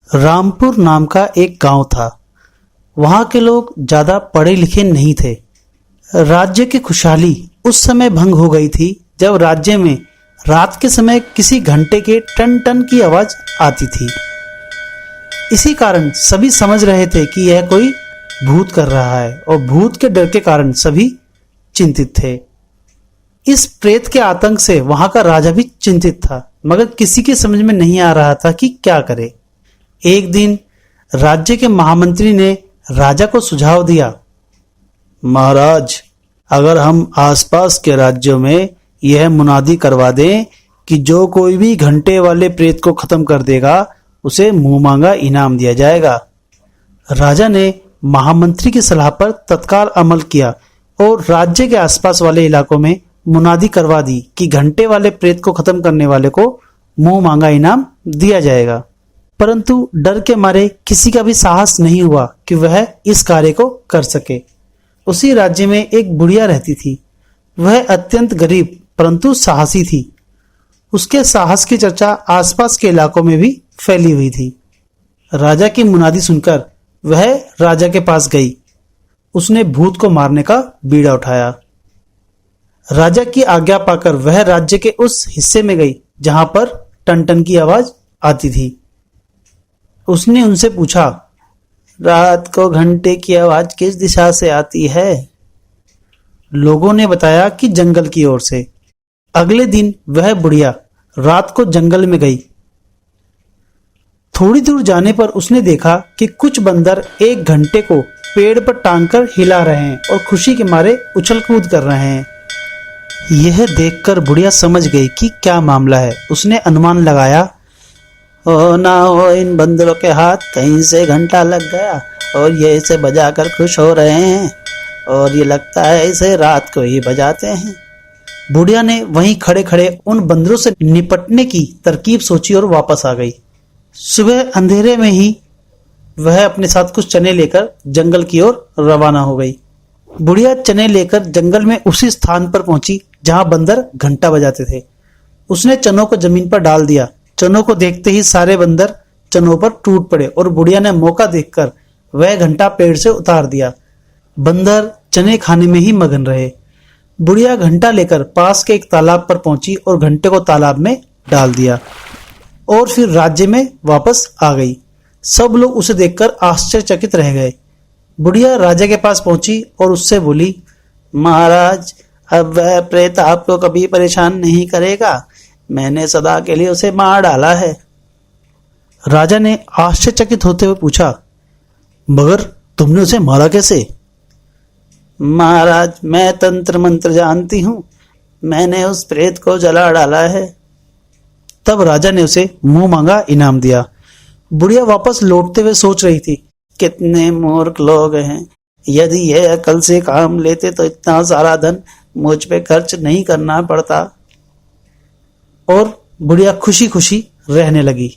रामपुर नाम का एक गांव था। वहां के लोग ज्यादा पढ़े लिखे नहीं थे। राज्य की खुशहाली उस समय भंग हो गई थी जब राज्य में रात के समय किसी घंटे के टन टन की आवाज आती थी। इसी कारण सभी समझ रहे थे कि यह कोई भूत कर रहा है और भूत के डर के कारण सभी चिंतित थे। इस प्रेत के आतंक से वहां का राजा भी चिंतित था, मगर किसी के समझ में नहीं आ रहा था कि क्या करे। एक दिन राज्य के महामंत्री ने राजा को सुझाव दिया, महाराज, अगर हम आसपास के राज्यों में यह मुनादी करवा दें कि जो कोई भी घंटे वाले प्रेत को खत्म कर देगा उसे मुंह मांगा इनाम दिया जाएगा। राजा ने महामंत्री की सलाह पर तत्काल अमल किया और राज्य के आसपास वाले इलाकों में मुनादी करवा दी कि घंटे वाले प्रेत को खत्म करने वाले को मुंह मांगा इनाम दिया जाएगा। परंतु डर के मारे किसी का भी साहस नहीं हुआ कि वह इस कार्य को कर सके। उसी राज्य में एक बुढ़िया रहती थी। वह अत्यंत गरीब परंतु साहसी थी। उसके साहस की चर्चा आसपास के इलाकों में भी फैली हुई थी। राजा की मुनादी सुनकर वह राजा के पास गई। उसने भूत को मारने का बीड़ा उठाया। राजा की आज्ञा पाकर वह राज्य के उस हिस्से में गई जहां पर टन टन की आवाज आती थी। उसने उनसे पूछा, रात को घंटे की आवाज किस दिशा से आती है? लोगों ने बताया कि जंगल की ओर से। अगले दिन वह बुढ़िया रात को जंगल में गई। थोड़ी दूर जाने पर उसने देखा कि कुछ बंदर एक घंटे को पेड़ पर टांगकर हिला रहे हैं और खुशी के मारे उछल कूद कर रहे हैं। यह देखकर बुढ़िया समझ गई कि क्या मामला है। उसने अनुमान लगाया, हो ना हो इन बंदरों के हाथ कहीं से घंटा लग गया और ये इसे बजाकर खुश हो रहे हैं और ये लगता है इसे रात को ही बजाते हैं। बुढ़िया ने वहीं खड़े खड़े उन बंदरों से निपटने की तरकीब सोची और वापस आ गई। सुबह अंधेरे में ही वह अपने साथ कुछ चने लेकर जंगल की ओर रवाना हो गई। बुढ़िया चने लेकर जंगल में उसी स्थान पर पहुंची जहां बंदर घंटा बजाते थे। उसने चनों को जमीन पर डाल दिया। चनों को देखते ही सारे बंदर चनों पर टूट पड़े और बुढ़िया ने मौका देखकर वह घंटा पेड़ से उतार दिया। बंदर चने खाने में ही मगन रहे। बुढ़िया घंटा लेकर पास के एक तालाब पर पहुंची और घंटे को तालाब में डाल दिया और फिर राज्य में वापस आ गई। सब लोग उसे देखकर आश्चर्यचकित रह गए। बुढ़िया राजा के पास पहुंची और उससे बोली, महाराज, अब वह प्रेत आपको कभी परेशान नहीं करेगा। मैंने सदा के लिए उसे मार डाला है। राजा ने आश्चर्यचकित होते हुए पूछा, मगर तुमने उसे मारा कैसे? महाराज, मैं तंत्र मंत्र जानती हूं। मैंने उस प्रेत को जला डाला है। तब राजा ने उसे मुंह मांगा इनाम दिया। बुढ़िया वापस लौटते हुए सोच रही थी, कितने मूर्ख लोग हैं। यदि ये अकल से काम लेते तो इतना सारा धन मुझ पे खर्च नहीं करना पड़ता। और बुढ़िया खुशी खुशी रहने लगी।